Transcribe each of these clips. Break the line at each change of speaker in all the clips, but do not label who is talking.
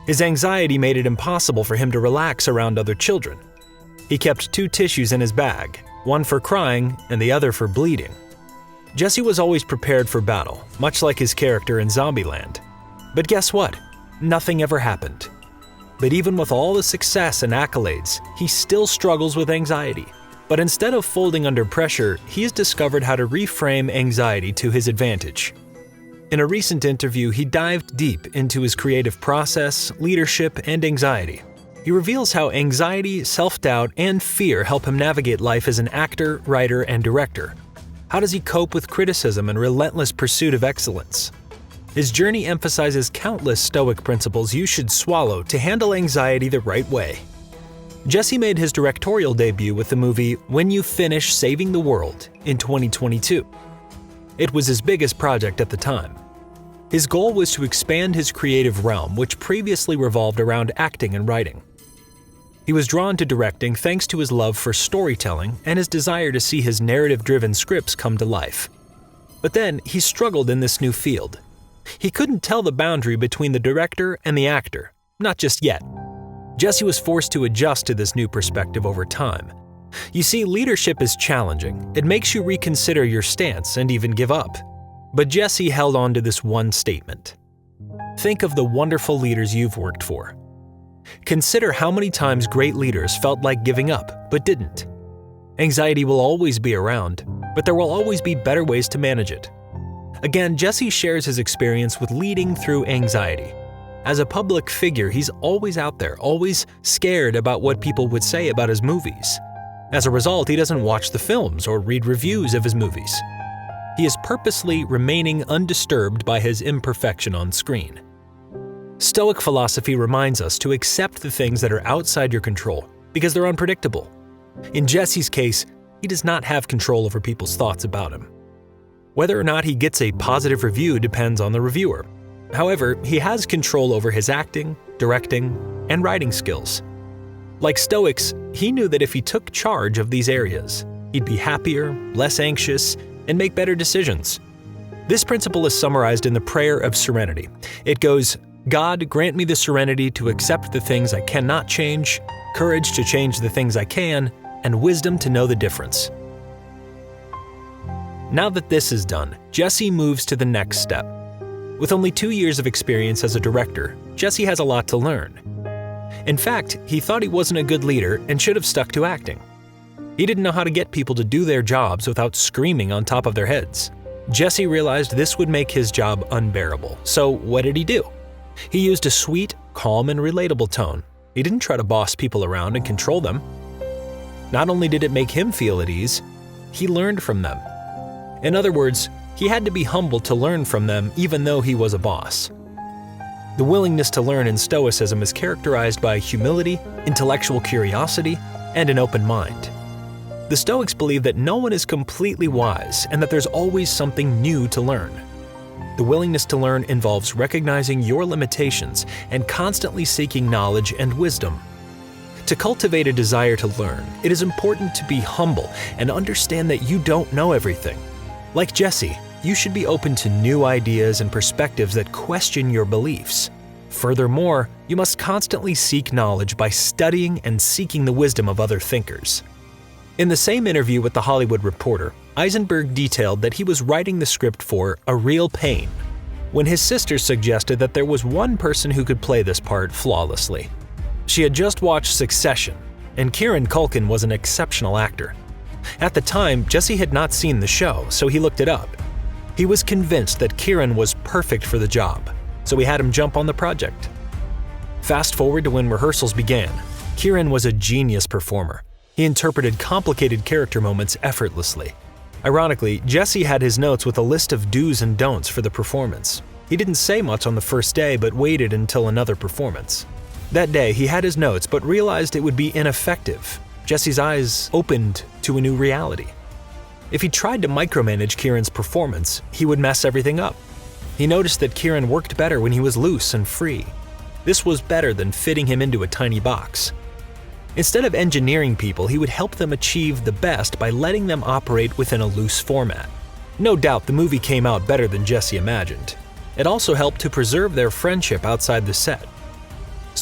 His anxiety made it impossible for him to relax around other children. He kept 2 tissues in his bag, one for crying and the other for bleeding. Jesse was always prepared for battle, much like his character in Zombieland. But guess what? Nothing ever happened. But even with all the success and accolades, he still struggles with anxiety. But instead of folding under pressure, he has discovered how to reframe anxiety to his advantage. In a recent interview, he dived deep into his creative process, leadership, and anxiety. He reveals how anxiety, self-doubt, and fear help him navigate life as an actor, writer, and director. How does he cope with criticism and relentless pursuit of excellence? His journey emphasizes countless Stoic principles you should swallow to handle anxiety the right way. Jesse made his directorial debut with the movie When You Finish Saving the World in 2022. It was his biggest project at the time. His goal was to expand his creative realm, which previously revolved around acting and writing. He was drawn to directing thanks to his love for storytelling and his desire to see his narrative-driven scripts come to life. But then, he struggled in this new field. He couldn't tell the boundary between the director and the actor, not just yet. Jesse was forced to adjust to this new perspective over time. You see, leadership is challenging. It makes you reconsider your stance and even give up. But Jesse held on to this one statement. Think of the wonderful leaders you've worked for. Consider how many times great leaders felt like giving up, but didn't. Anxiety will always be around, but there will always be better ways to manage it. Again, Jesse shares his experience with leading through anxiety. As a public figure, he's always out there, always scared about what people would say about his movies. As a result, he doesn't watch the films or read reviews of his movies. He is purposely remaining undisturbed by his imperfection on screen. Stoic philosophy reminds us to accept the things that are outside your control because they're unpredictable. In Jesse's case, he does not have control over people's thoughts about him. Whether or not he gets a positive review depends on the reviewer. However, he has control over his acting, directing, and writing skills. Like Stoics, he knew that if he took charge of these areas, he'd be happier, less anxious, and make better decisions. This principle is summarized in the prayer of serenity. It goes, God, grant me the serenity to accept the things I cannot change, courage to change the things I can, and wisdom to know the difference. Now that this is done, Jesse moves to the next step. With only 2 years of experience as a director, Jesse has a lot to learn. In fact, he thought he wasn't a good leader and should have stuck to acting. He didn't know how to get people to do their jobs without screaming on top of their heads. Jesse realized this would make his job unbearable, so what did he do? He used a sweet, calm, and relatable tone. He didn't try to boss people around and control them. Not only did it make him feel at ease, he learned from them. In other words, he had to be humble to learn from them even though he was a boss. The willingness to learn in Stoicism is characterized by humility, intellectual curiosity, and an open mind. The Stoics believe that no one is completely wise and that there's always something new to learn. The willingness to learn involves recognizing your limitations and constantly seeking knowledge and wisdom. To cultivate a desire to learn, it is important to be humble and understand that you don't know everything. Like Jesse, you should be open to new ideas and perspectives that question your beliefs. Furthermore, you must constantly seek knowledge by studying and seeking the wisdom of other thinkers. In the same interview with The Hollywood Reporter, Eisenberg detailed that he was writing the script for A Real Pain, when his sister suggested that there was one person who could play this part flawlessly. She had just watched Succession, and Kieran Culkin was an exceptional actor. At the time, Jesse had not seen the show, so he looked it up. He was convinced that Kieran was perfect for the job, so he had him jump on the project. Fast forward to when rehearsals began. Kieran was a genius performer. He interpreted complicated character moments effortlessly. Ironically, Jesse had his notes with a list of do's and don'ts for the performance. He didn't say much on the first day but waited until another performance. That day, he had his notes but realized it would be ineffective. Jesse's eyes opened to a new reality. If he tried to micromanage Kieran's performance, he would mess everything up. He noticed that Kieran worked better when he was loose and free. This was better than fitting him into a tiny box. Instead of engineering people, he would help them achieve the best by letting them operate within a loose format. No doubt the movie came out better than Jesse imagined. It also helped to preserve their friendship outside the set.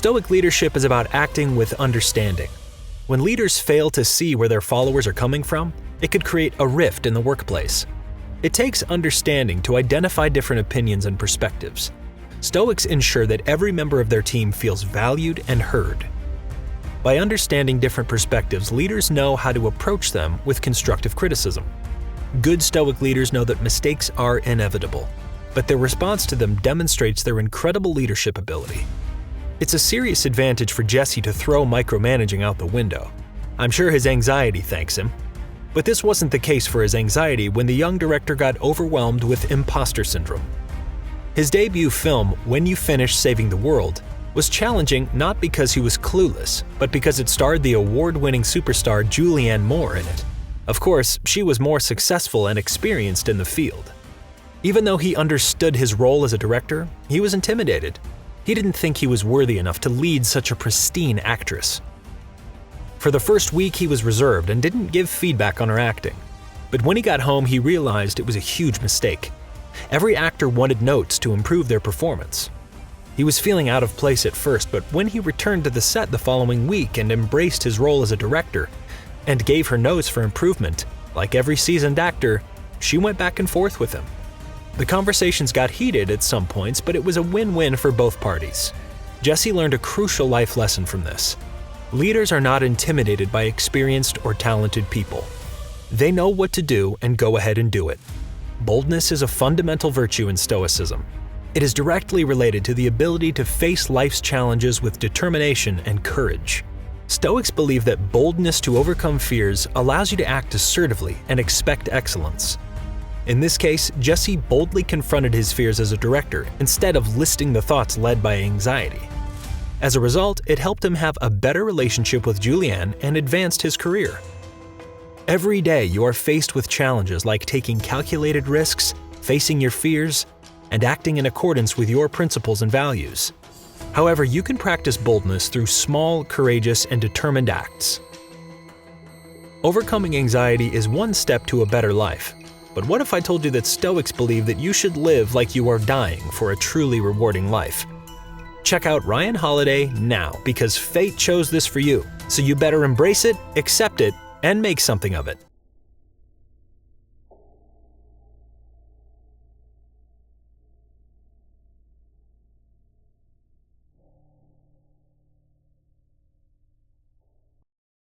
Stoic leadership is about acting with understanding. When leaders fail to see where their followers are coming from, it could create a rift in the workplace. It takes understanding to identify different opinions and perspectives. Stoics ensure that every member of their team feels valued and heard. By understanding different perspectives, leaders know how to approach them with constructive criticism. Good Stoic leaders know that mistakes are inevitable, but their response to them demonstrates their incredible leadership ability. It's a serious advantage for Jesse to throw micromanaging out the window. I'm sure his anxiety thanks him. But this wasn't the case for his anxiety when the young director got overwhelmed with imposter syndrome. His debut film, When You Finish Saving the World, was challenging not because he was clueless, but because it starred the award-winning superstar Julianne Moore in it. Of course, she was more successful and experienced in the field. Even though he understood his role as a director, he was intimidated. He didn't think he was worthy enough to lead such a pristine actress. For the first week, he was reserved and didn't give feedback on her acting. But when he got home, he realized it was a huge mistake. Every actor wanted notes to improve their performance. He was feeling out of place at first, but when he returned to the set the following week and embraced his role as a director and gave her notes for improvement, like every seasoned actor, she went back and forth with him. The conversations got heated at some points, but it was a win-win for both parties. Jesse learned a crucial life lesson from this. Leaders are not intimidated by experienced or talented people. They know what to do and go ahead and do it. Boldness is a fundamental virtue in Stoicism. It is directly related to the ability to face life's challenges with determination and courage. Stoics believe that boldness to overcome fears allows you to act assertively and expect excellence. In this case, Jesse boldly confronted his fears as a director instead of listing the thoughts led by anxiety. As a result, it helped him have a better relationship with Julianne and advanced his career. Every day you are faced with challenges like taking calculated risks, facing your fears, and acting in accordance with your principles and values. However, you can practice boldness through small, courageous, and determined acts. Overcoming anxiety is one step to a better life. But what if I told you that Stoics believe that you should live like you are dying for a truly rewarding life? Check out Ryan Holiday now because fate chose this for you, so you better embrace it, accept it, and make something of it.